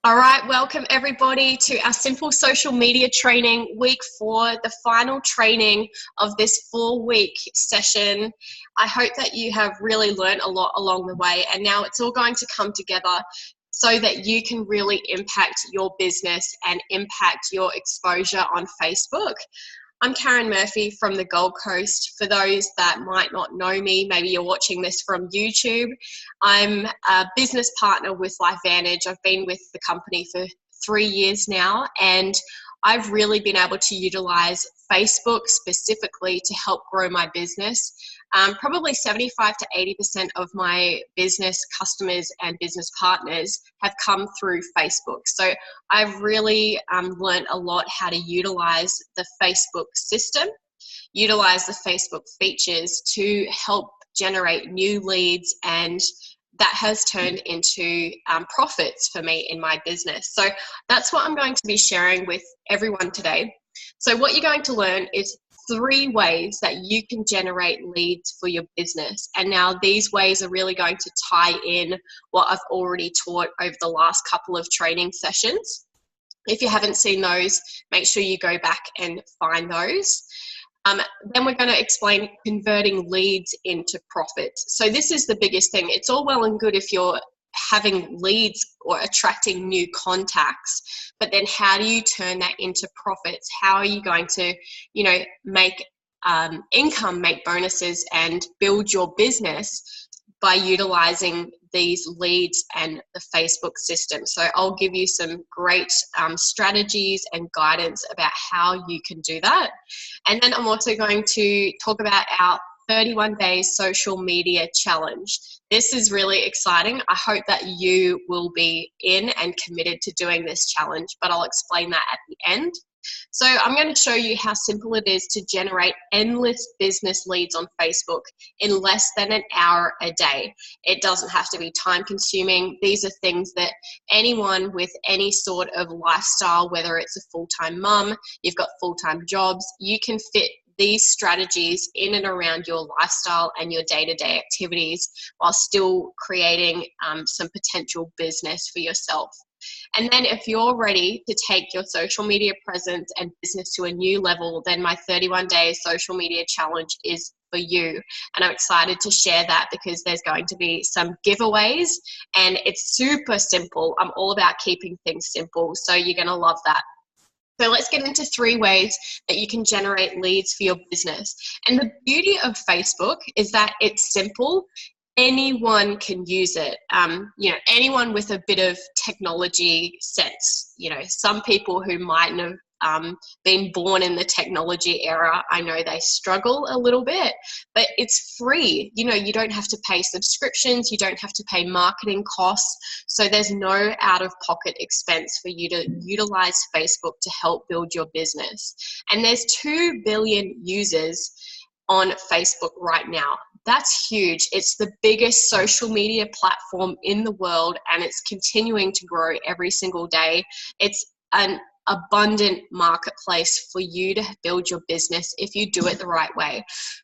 All right, welcome everybody to our Simple Social Media Training Week 4, the final training of this 4-week session. I hope that you have really learned a lot along the way, and now it's all going to come together so that you can really impact your business and impact your exposure on Facebook. I'm Karen Murphy from the Gold Coast. For those that might not know me, maybe you're watching this from YouTube. I'm a business partner with LifeVantage. I've been with the company for 3 years now, and I've really been able to utilize Facebook specifically to help grow my business. Probably 75 to 80% of my business customers and business partners have come through Facebook. So I've really learned a lot how to utilize the Facebook system, utilize the Facebook features to help generate new leads, and that has turned into profits for me in my business. So that's what I'm going to be sharing with everyone today. So what you're going to learn is 3 ways that you can generate leads for your business. And now these ways are really going to tie in what I've already taught over the last couple of training sessions. If you haven't seen those, make sure you go back and find those. Then we're going to explain converting leads into profits. So this is the biggest thing. It's all well and good if you're having leads or attracting new contacts, but then how do you turn that into profits? How are you going to, make income, make bonuses, and build your business by utilizing these leads and the Facebook system? So I'll give you some great strategies and guidance about how you can do that. And then I'm also going to talk about our 31 days social media challenge. This is really exciting. I hope that you will be in and committed to doing this challenge, but I'll explain that at the end. So I'm going to show you how simple it is to generate endless business leads on Facebook in less than an hour a day. It doesn't have to be time consuming. These are things that anyone with any sort of lifestyle, whether it's a full-time mum, you've got full-time jobs, you can fit these strategies in and around your lifestyle and your day-to-day activities while still creating some potential business for yourself. And then if you're ready to take your social media presence and business to a new level, then my 31-day social media challenge is for you. And I'm excited to share that because there's going to be some giveaways, and it's super simple. I'm all about keeping things simple, so you're going to love that. So let's get into 3 ways that you can generate leads for your business. And the beauty of Facebook is that it's simple. Anyone can use it. Anyone with a bit of technology sense. Some people who mightn't have been born in the technology era, I know they struggle a little bit, but it's free. You don't have to pay subscriptions, you don't have to pay marketing costs, so there's no out-of-pocket expense for you to utilize Facebook to help build your business. And there's 2 billion users on Facebook right now. That's huge. It's the biggest social media platform in the world, and it's continuing to grow every single day. It's an abundant marketplace for you to build your business if you do it the right way.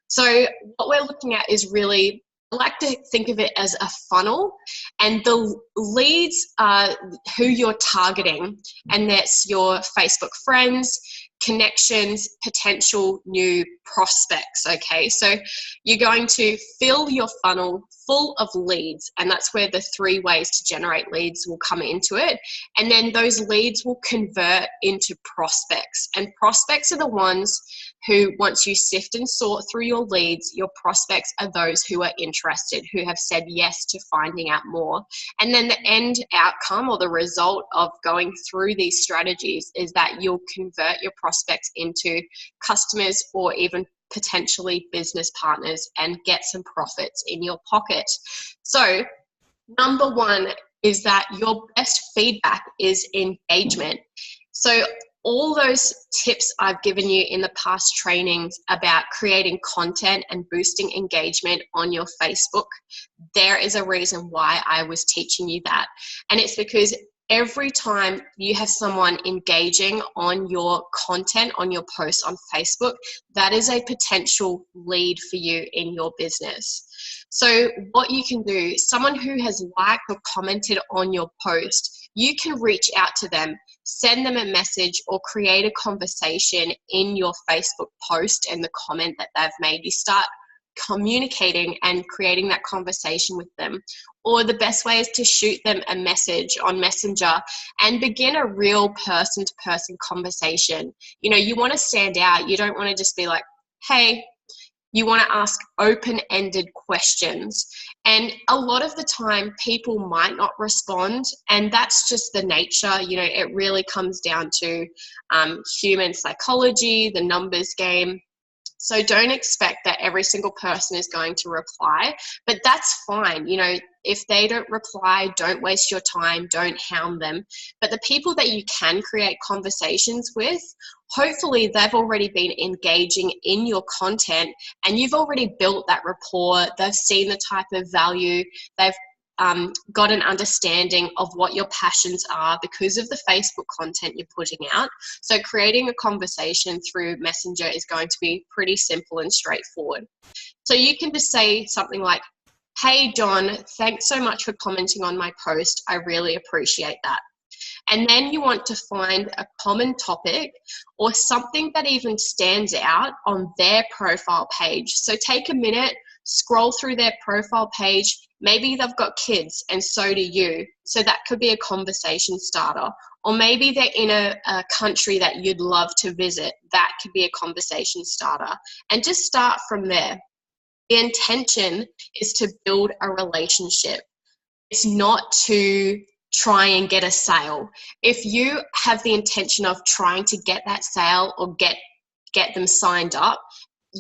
So what we're looking at is really, I like to think of it as a funnel, and the leads are who you're targeting, and that's your Facebook friends, connections, potential new prospects. Okay, so you're going to fill your funnel full of leads, and that's where the 3 ways to generate leads will come into it. And then those leads will convert into prospects, and prospects are the ones who, once you sift and sort through your leads, your prospects are those who are interested, who have said yes to finding out more. And then the end outcome, or the result of going through these strategies, is that you'll convert your prospects into customers or even potentially business partners and get some profits in your pocket. So number 1 is that your best feedback is engagement. So all those tips I've given you in the past trainings about creating content and boosting engagement on your Facebook, there is a reason why I was teaching you that. And it's because every time you have someone engaging on your content, on your posts on Facebook, that is a potential lead for you in your business. So what you can do, someone who has liked or commented on your post, you can reach out to them, send them a message, or create a conversation in your Facebook post and the comment that they've made. You start communicating and creating that conversation with them. Or the best way is to shoot them a message on Messenger and begin a real person-to-person conversation. You know, you want to stand out. You don't want to just be like, hey. You want to ask open-ended questions. And a lot of the time, people might not respond, and that's just the nature. You know, it really comes down to human psychology, the numbers game. So don't expect that every single person is going to reply, but that's fine. You know, if they don't reply, don't waste your time, don't hound them. But the people that you can create conversations with, hopefully they've already been engaging in your content and you've already built that rapport. They've seen the type of value, they've got an understanding of what your passions are because of the Facebook content you're putting out. So creating a conversation through Messenger is going to be pretty simple and straightforward. So you can just say something like, hey, John, thanks so much for commenting on my post. I really appreciate that. And then you want to find a common topic or something that even stands out on their profile page. So take a minute, scroll through their profile page. Maybe they've got kids and so do you. So that could be a conversation starter. Or maybe they're in a country that you'd love to visit. That could be a conversation starter. And just start from there. The intention is to build a relationship. It's not to try and get a sale. If you have the intention of trying to get that sale or get them signed up,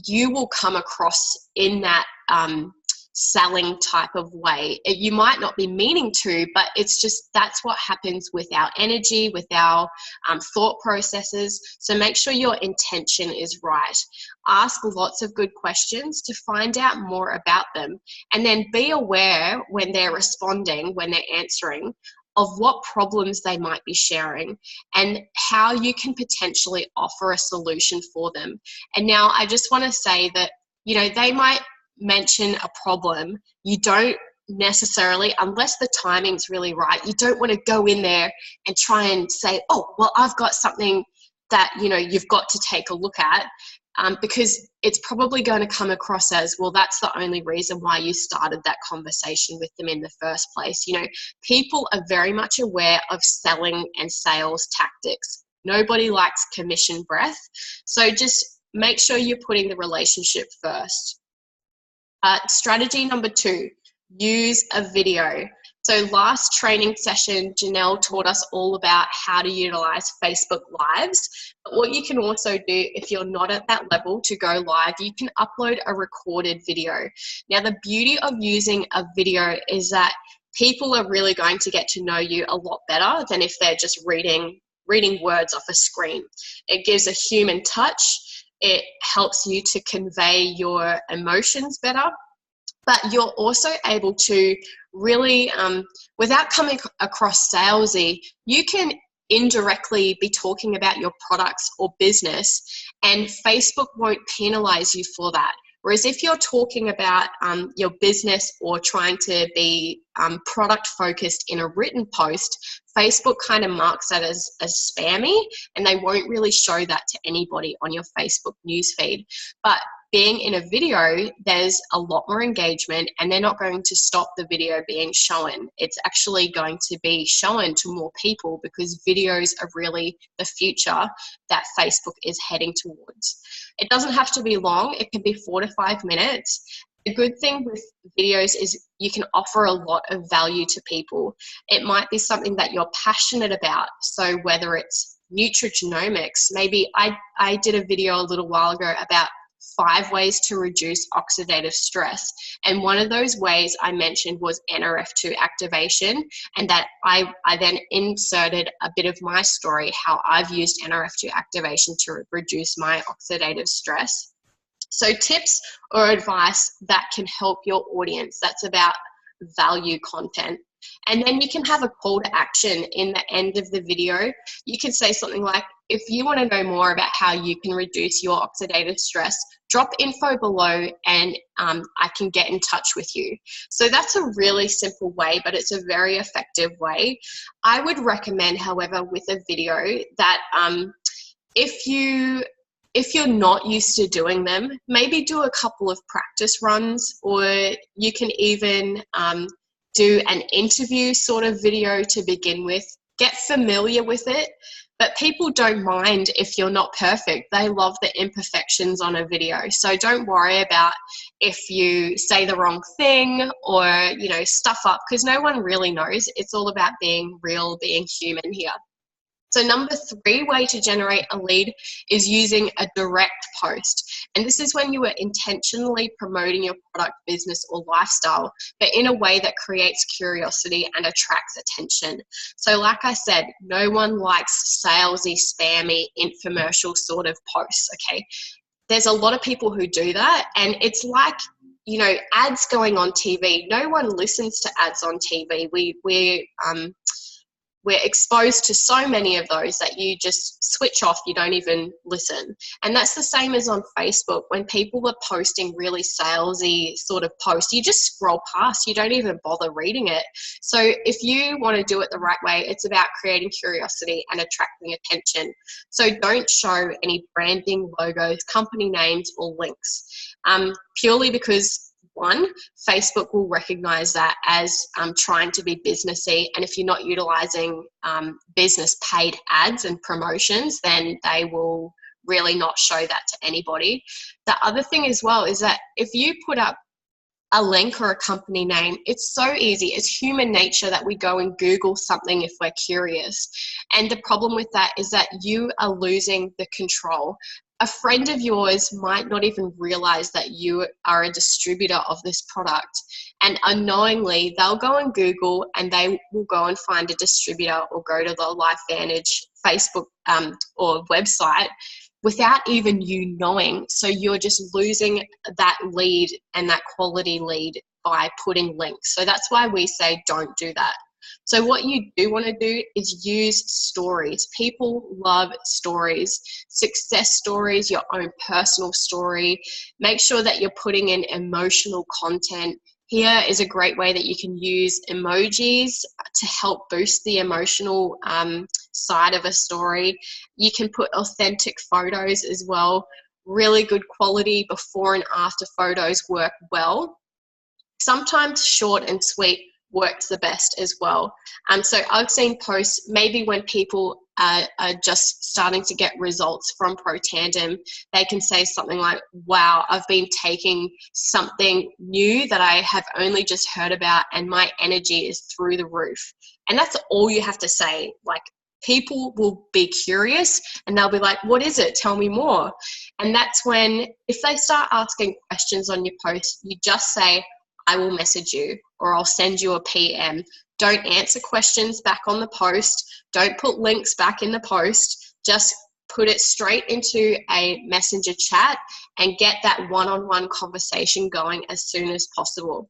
you will come across in that selling type of way. You might not be meaning to, but it's just that's what happens with our energy, with our thought processes. So make sure your intention is right. Ask lots of good questions to find out more about them, and then be aware when they're responding, when they're answering, of what problems they might be sharing and how you can potentially offer a solution for them. And now I just want to say that, you know, they might mention a problem. You don't necessarily, unless the timing's really right, you don't want to go in there and try and say, oh, well, I've got something that, you know, you've got to take a look at. Because it's probably going to come across as, well, that's the only reason why you started that conversation with them in the first place. You know, people are very much aware of selling and sales tactics. Nobody likes commission breath. So just make sure you're putting the relationship first. Strategy number 2, use a video. So last training session, Janelle taught us all about how to utilize Facebook Lives. But what you can also do, if you're not at that level to go live, you can upload a recorded video. Now, the beauty of using a video is that people are really going to get to know you a lot better than if they're just reading words off a screen. It gives a human touch. It helps you to convey your emotions better. But you're also able to really, without coming across salesy, you can indirectly be talking about your products or business, and Facebook won't penalize you for that. Whereas if you're talking about your business or trying to be product focused in a written post, Facebook kind of marks that as spammy, and they won't really show that to anybody on your Facebook newsfeed. But being in a video, there's a lot more engagement, and they're not going to stop the video being shown. It's actually going to be shown to more people because videos are really the future that Facebook is heading towards. It doesn't have to be long. It can be 4 to 5 minutes. The good thing with videos is you can offer a lot of value to people. It might be something that you're passionate about. So whether it's nutrigenomics, maybe I did a video a little while ago about 5 ways to reduce oxidative stress. And one of those ways I mentioned was NRF2 activation, and that I then inserted a bit of my story, how I've used NRF2 activation to reduce my oxidative stress. So tips or advice that can help your audience. That's about value content. And then you can have a call to action in the end of the video. You can say something like, if you want to know more about how you can reduce your oxidative stress, drop info below and I can get in touch with you. So that's a really simple way, but it's a very effective way. I would recommend, however, with a video that if you're not used to doing them, maybe do a couple of practice runs, or you can even do an interview sort of video to begin with. Get familiar with it. But people don't mind if you're not perfect. They love the imperfections on a video. So don't worry about if you say the wrong thing or, you know, stuff up, because no one really knows. It's all about being real, being human here. So number 3 way to generate a lead is using a direct post. And this is when you are intentionally promoting your product, business, or lifestyle, but in a way that creates curiosity and attracts attention. So like I said, no one likes salesy, spammy, infomercial sort of posts, okay? There's a lot of people who do that, and it's like, you know, ads going on TV. No one listens to ads on TV. We're exposed to so many of those that you just switch off, you don't even listen. And that's the same as on Facebook. When people are posting really salesy sort of posts, you just scroll past, you don't even bother reading it. So if you want to do it the right way, it's about creating curiosity and attracting attention. So don't show any branding, logos, company names, or links, purely because, one, Facebook will recognize that as trying to be businessy, and if you're not utilizing business paid ads and promotions, then they will really not show that to anybody. The other thing as well is that if you put up a link or a company name, it's so easy. It's human nature that we go and Google something if we're curious. And the problem with that is that you are losing the control. A friend of yours might not even realize that you are a distributor of this product, and unknowingly they'll go and Google and they will go and find a distributor or go to the LifeVantage Facebook or website without even you knowing. So you're just losing that lead and that quality lead by putting links. So that's why we say don't do that. So what you do want to do is use stories. People love stories, success stories, your own personal story. Make sure that you're putting in emotional content. Here is a great way that you can use emojis to help boost the emotional side of a story. You can put authentic photos as well. Really good quality before and after photos work well. Sometimes short and sweet works the best as well. So I've seen posts maybe when people are just starting to get results from Protandim, they can say something like, wow, I've been taking something new that I have only just heard about and my energy is through the roof. And that's all you have to say. Like, people will be curious and they'll be like, what is it? Tell me more. And that's when, if they start asking questions on your post, you just say, I will message you, or I'll send you a PM. Don't answer questions back on the post. Don't put links back in the post. Just put it straight into a messenger chat and get that one-on-one conversation going as soon as possible.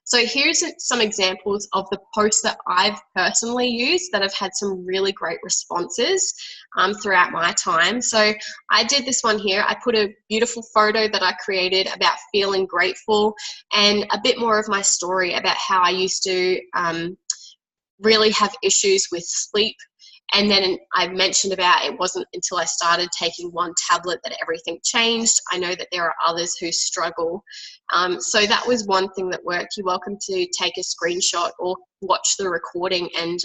So here's some examples of the posts that I've personally used that have had some really great responses throughout my time. So I did this one here. I put a beautiful photo that I created about feeling grateful and a bit more of my story about how I used to really have issues with sleep. And then I mentioned about it wasn't until I started taking one tablet that everything changed. I know that there are others who struggle. So that was one thing that worked. You're welcome to take a screenshot or watch the recording and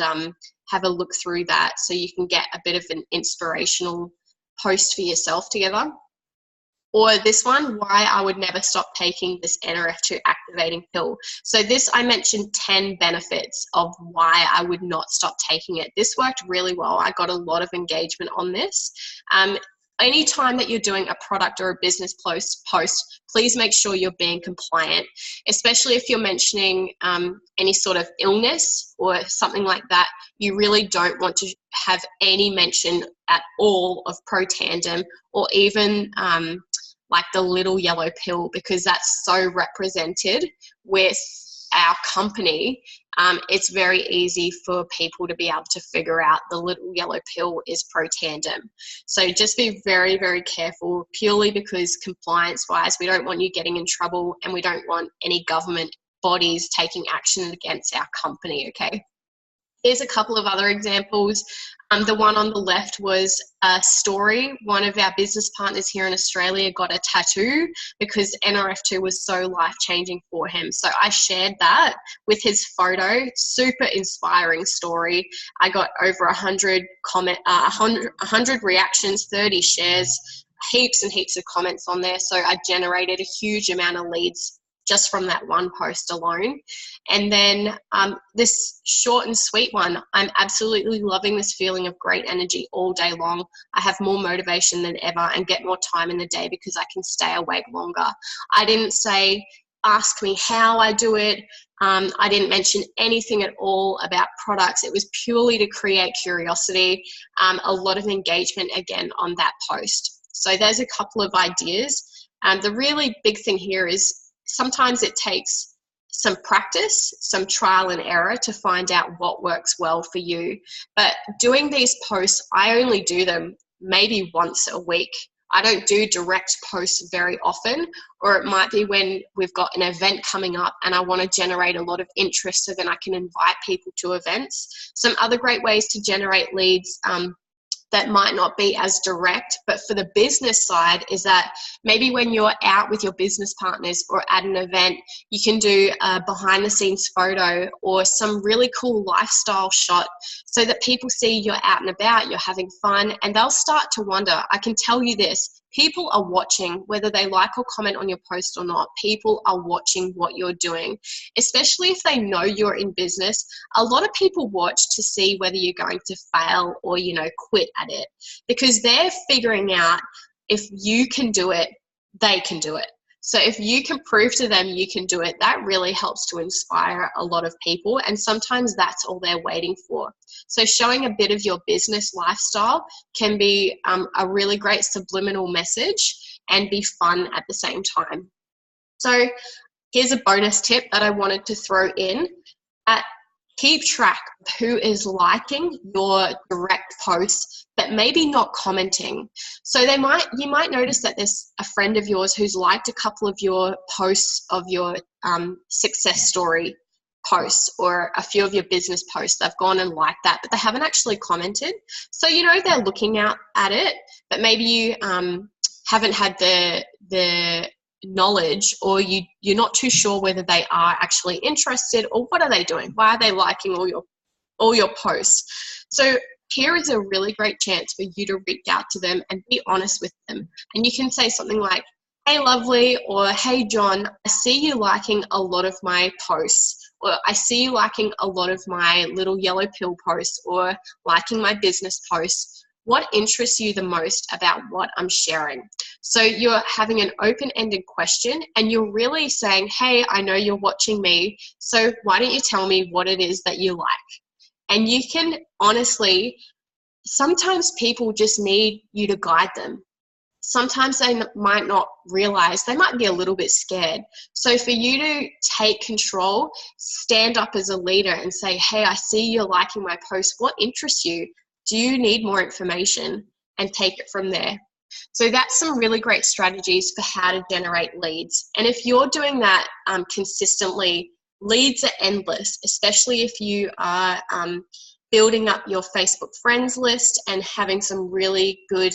have a look through that so you can get a bit of an inspirational post for yourself together. Or this one, why I would never stop taking this NRF2 activating pill. So this, I mentioned 10 benefits of why I would not stop taking it. This worked really well. I got a lot of engagement on this. Anytime that you're doing a product or a business post, please make sure you're being compliant, especially if you're mentioning any sort of illness or something like that. You really don't want to have any mention at all of Protandim or even like the little yellow pill, because that's so represented with our company, it's very easy for people to be able to figure out the little yellow pill is Protandim. So just be very, very careful, purely because compliance-wise, we don't want you getting in trouble, and we don't want any government bodies taking action against our company, okay? Here's a couple of other examples. The one on the left was a story. One of our business partners here in Australia got a tattoo because NRF2 was so life-changing for him. So I shared that with his photo. Super inspiring story. I got over 100 reactions, 30 shares, heaps and heaps of comments on there. So I generated a huge amount of leads just from that one post alone. And then this short and sweet one, I'm absolutely loving this feeling of great energy all day long. I have more motivation than ever and get more time in the day because I can stay awake longer. I didn't say, ask me how I do it. I didn't mention anything at all about products. It was purely to create curiosity. A lot of engagement again on that post. So there's a couple of ideas. The really big thing here is sometimes it takes some practice, some trial and error to find out what works well for you. But doing these posts, I only do them maybe once a week. I don't do direct posts very often, or it might be when we've got an event coming up and I want to generate a lot of interest so then I can invite people to events. Some other great ways to generate leads that might not be as direct, but for the business side is that maybe when you're out with your business partners or at an event, you can do a behind the scenes photo or some really cool lifestyle shot so that people see you're out and about, you're having fun, and they'll start to wonder. I can tell you this, people are watching, whether they like or comment on your post or not. People are watching what you're doing, especially if they know you're in business. A lot of people watch to see whether you're going to fail or, quit at it, because they're figuring out if you can do it, they can do it. So if you can prove to them you can do it, that really helps to inspire a lot of people. And sometimes that's all they're waiting for. So showing a bit of your business lifestyle can be a really great subliminal message and be fun at the same time. So here's a bonus tip that I wanted to throw in. Keep track of who is liking your direct posts but maybe not commenting. So you might notice that there's a friend of yours who's liked a couple of your posts of your success story posts or a few of your business posts. They've gone and liked that, but they haven't actually commented. So they're looking out at it, but maybe you haven't had the knowledge, or you're not too sure whether they are actually interested, or what are they doing? Why are they liking all your posts? So here is a really great chance for you to reach out to them and be honest with them. And you can say something like, hey, lovely, or hey, John, I see you liking a lot of my posts, or I see you liking a lot of my little yellow pill posts, or liking my business posts. What interests you the most about what I'm sharing? So you're having an open-ended question, and you're really saying, hey, I know you're watching me, so why don't you tell me what it is that you like? And you can honestly, sometimes people just need you to guide them. Sometimes they might not realize, they might be a little bit scared. So for you to take control, stand up as a leader and say, hey, I see you're liking my post. What interests you? Do you need more information? And take it from there. So that's some really great strategies for how to generate leads. And if you're doing that consistently, leads are endless, especially if you are building up your Facebook friends list and having some really good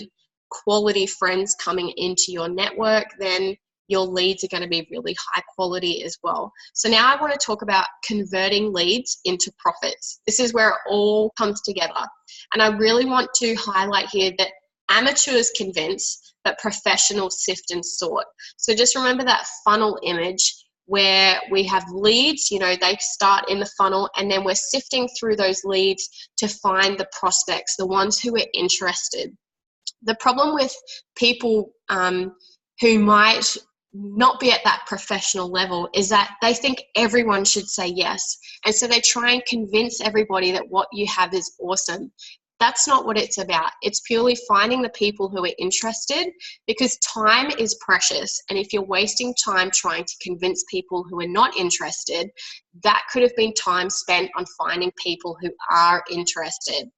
quality friends coming into your network, then your leads are going to be really high quality as well. So now I want to talk about converting leads into profits. This is where it all comes together. And I really want to highlight here that amateurs convince, but professionals sift and sort. So just remember that funnel image where we have leads, they start in the funnel, and then we're sifting through those leads to find the prospects, the ones who are interested. The problem with people who might not be at that professional level is that they think everyone should say yes. And so they try and convince everybody that what you have is awesome. That's not what it's about. It's purely finding the people who are interested, because time is precious. And if you're wasting time trying to convince people who are not interested, that could have been time spent on finding people who are interested.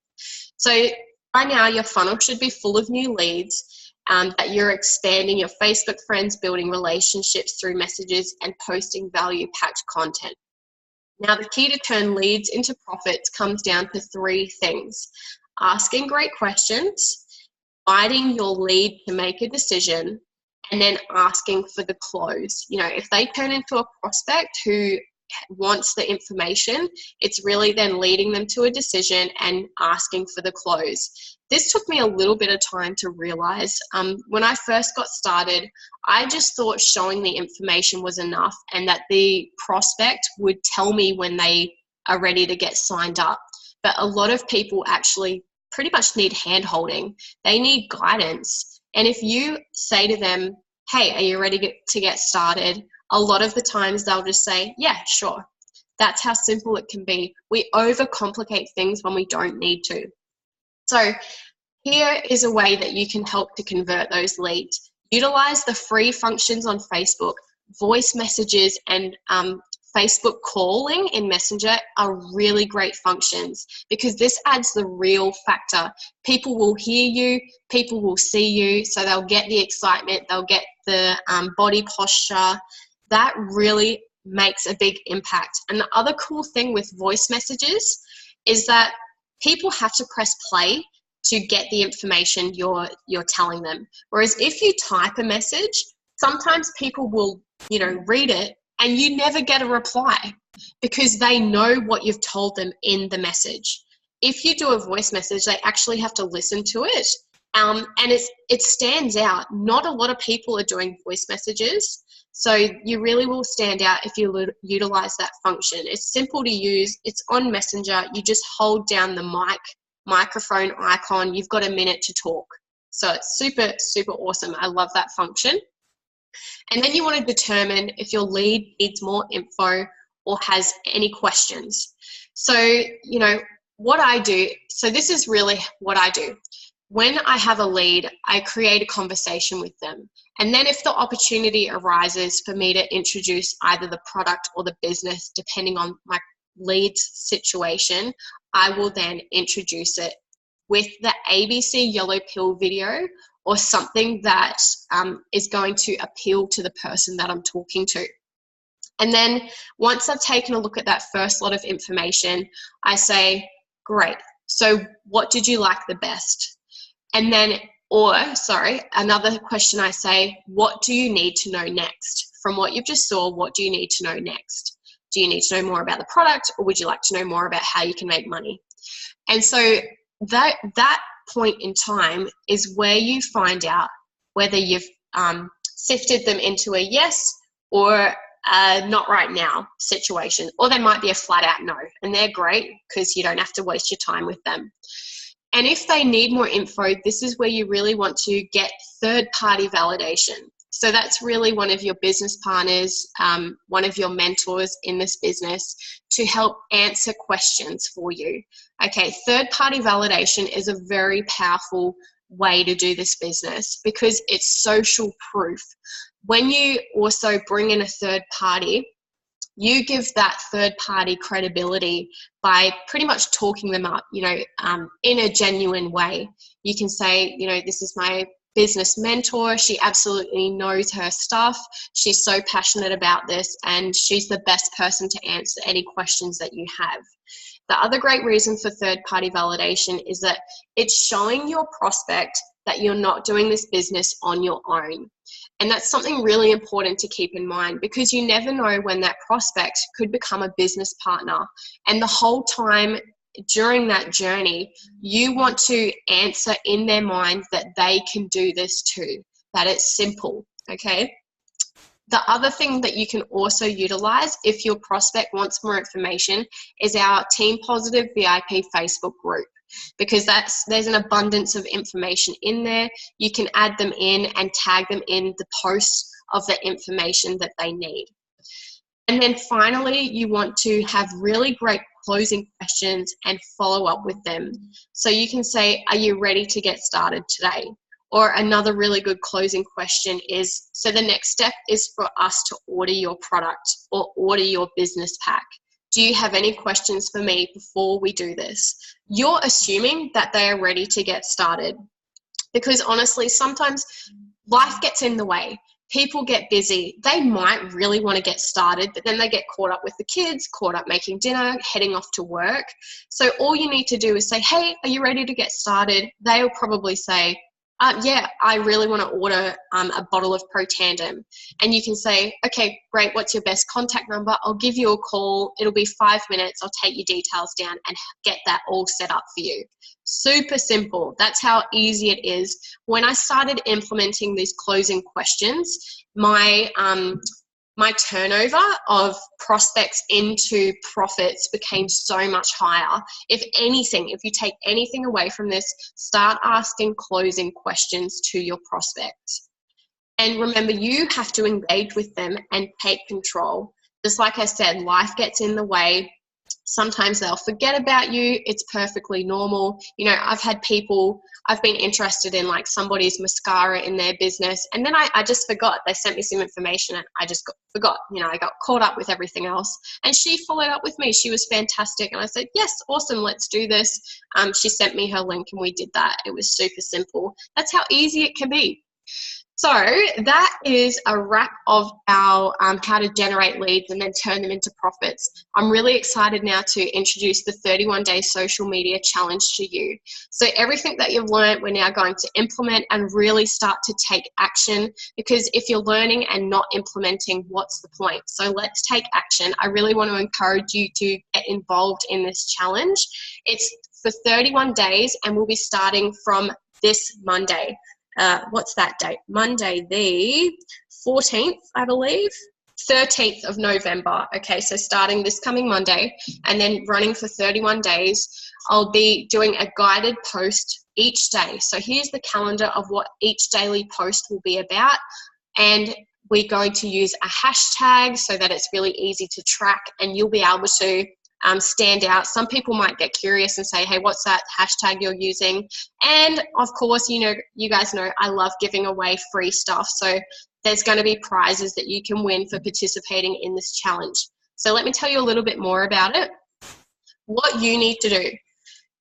So by now, your funnel should be full of new leads, that you're expanding your Facebook friends, building relationships through messages, and posting value-packed content. Now, the key to turn leads into profits comes down to 3 things: asking great questions, guiding your lead to make a decision, and then asking for the close. You know, if they turn into a prospect who wants the information, it's really then leading them to a decision and asking for the close. This took me a little bit of time to realize. When I first got started, I just thought showing the information was enough and that the prospect would tell me when they are ready to get signed up. But a lot of people actually pretty much need hand-holding. They need guidance. And if you say to them, hey, are you ready to get started? A lot of the times they'll just say, yeah, sure. That's how simple it can be. We overcomplicate things when we don't need to. So here is a way that you can help to convert those leads. Utilize the free functions on Facebook. Voice messages and Facebook calling in Messenger are really great functions, because this adds the real factor. People will hear you, people will see you, so they'll get the excitement, they'll get the body posture. That really makes a big impact. And the other cool thing with voice messages is that people have to press play to get the information you're telling them. Whereas if you type a message, sometimes people will, read it and you never get a reply because they know what you've told them in the message. If you do a voice message, they actually have to listen to it. And it stands out. Not a lot of people are doing voice messages, so you really will stand out if you utilize that function. It's simple to use. It's on Messenger. You just hold down the microphone icon. You've got a minute to talk. So it's super, super awesome. I love that function. And then you want to determine if your lead needs more info or has any questions. So, what I do, so this is really what I do. When I have a lead, I create a conversation with them. And then if the opportunity arises for me to introduce either the product or the business, depending on my lead's situation, I will then introduce it with the ABC Yellow Pill video or something that is going to appeal to the person that I'm talking to. And then once I've taken a look at that first lot of information, I say, great, so what did you like the best? And then, another question I say, what do you need to know next? From what you've just saw, what do you need to know next? Do you need to know more about the product, or would you like to know more about how you can make money? And so that point in time is where you find out whether you've sifted them into a yes or not right now situation, or they might be a flat out no, and they're great because you don't have to waste your time with them. And if they need more info, this is where you really want to get third-party validation. So that's really one of your business partners, one of your mentors in this business, to help answer questions for you. Okay, third-party validation is a very powerful way to do this business because it's social proof. When you also bring in a third party, you give that third party credibility by pretty much talking them up, in a genuine way. You can say, this is my business mentor. She absolutely knows her stuff. She's so passionate about this, and she's the best person to answer any questions that you have. The other great reason for third-party validation is that it's showing your prospect that you're not doing this business on your own. And that's something really important to keep in mind, because you never know when that prospect could become a business partner. And the whole time during that journey, you want to answer in their mind that they can do this too, that it's simple, okay? The other thing that you can also utilize if your prospect wants more information is our Team Positive VIP Facebook group, because there's an abundance of information in there. You can add them in and tag them in the posts of the information that they need. And then finally, you want to have really great closing questions and follow up with them. So you can say, are you ready to get started today? Or another really good closing question is, so the next step is for us to order your product or order your business pack. Do you have any questions for me before we do this? You're assuming that they are ready to get started, because honestly, sometimes life gets in the way. People get busy. They might really want to get started, but then they get caught up with the kids, caught up making dinner, heading off to work. So all you need to do is say, hey, are you ready to get started? They'll probably say, yeah, I really want to order a bottle of Protandim. And you can say, okay, great, what's your best contact number? I'll give you a call. It'll be 5 minutes. I'll take your details down and get that all set up for you. Super simple. That's how easy it is. When I started implementing these closing questions, my turnover of prospects into profits became so much higher. If anything, if you take anything away from this, start asking closing questions to your prospects. And remember, you have to engage with them and take control. Just like I said, life gets in the way. Sometimes they'll forget about you. It's perfectly normal. You know, I've had people, I've been interested in like somebody's mascara in their business, and then I just forgot. They sent me some information and I just forgot. You know, I got caught up with everything else, and she followed up with me. She was fantastic. And I said, yes, awesome, let's do this. She sent me her link and we did that. It was super simple. That's how easy it can be. So that is a wrap of our how to generate leads and then turn them into profits. I'm really excited now to introduce the 31-day social media challenge to you. So everything that you've learned, we're now going to implement and really start to take action, because if you're learning and not implementing, what's the point? So let's take action. I really want to encourage you to get involved in this challenge. It's for 31 days and we'll be starting from this Monday. What's that date? Monday the 14th, I believe. 13th of November. Okay, so starting this coming Monday and then running for 31 days, I'll be doing a guided post each day. So here's the calendar of what each daily post will be about. And we're going to use a hashtag so that it's really easy to track and you'll be able to stand out. Some people might get curious and say, hey, what's that hashtag you're using? And of course, you know, you guys know I love giving away free stuff. So there's going to be prizes that you can win for participating in this challenge. So let me tell you a little bit more about it. What you need to do: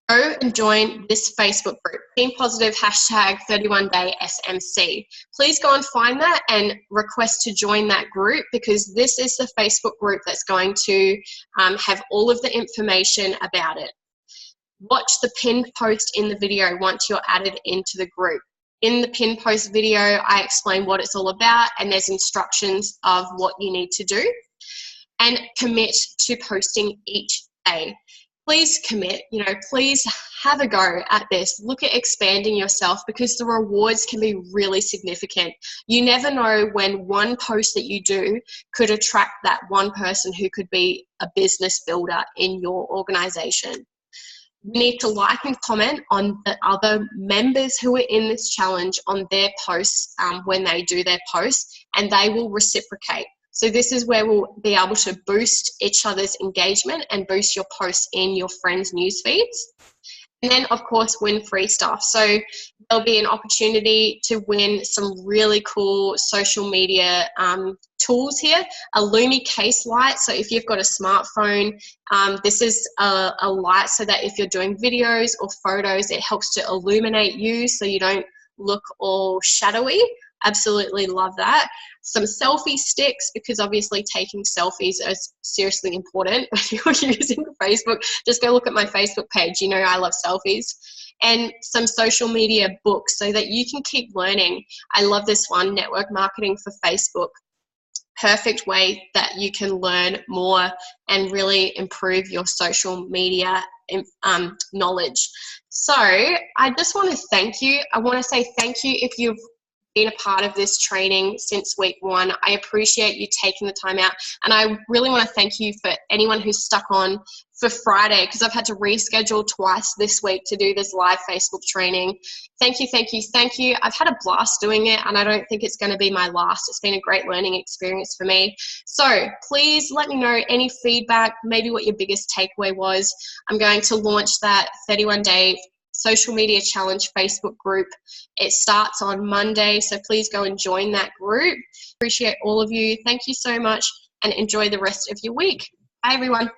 go and join this Facebook group, Team Positive #31day SMC. Please go and find that and request to join that group, because this is the Facebook group that's going to have all of the information about it. Watch the pinned post in the video once you're added into the group. In the pinned post video, I explain what it's all about and there's instructions of what you need to do. And commit to posting each day. Please commit, you know, please have a go at this. Look at expanding yourself, because the rewards can be really significant. You never know when one post that you do could attract that one person who could be a business builder in your organization. You need to like and comment on the other members who are in this challenge on their posts when they do their posts, and they will reciprocate. So this is where we'll be able to boost each other's engagement and boost your posts in your friends' news feeds. And then, of course, win free stuff. So there'll be an opportunity to win some really cool social media tools here. A Lumi case light. So if you've got a smartphone, this is a light so that if you're doing videos or photos, it helps to illuminate you so you don't look all shadowy. Absolutely love that. Some selfie sticks, because obviously taking selfies is seriously important when you're using Facebook. Just go look at my Facebook page. You know I love selfies. And some social media books so that you can keep learning. I love this one, Network Marketing for Facebook. Perfect way that you can learn more and really improve your social media knowledge. So I just want to thank you. I want to say thank you if you've been a part of this training since week 1. I appreciate you taking the time out, and I really want to thank you for anyone who's stuck on for Friday, because I've had to reschedule twice this week to do this live Facebook training. Thank you, thank you, thank you. I've had a blast doing it, and I don't think it's going to be my last. It's been a great learning experience for me. So please let me know any feedback, maybe what your biggest takeaway was. I'm going to launch that 31-day social media challenge Facebook group. It starts on Monday, so please go and join that group. Appreciate all of you. Thank you so much, and enjoy the rest of your week. Bye, everyone.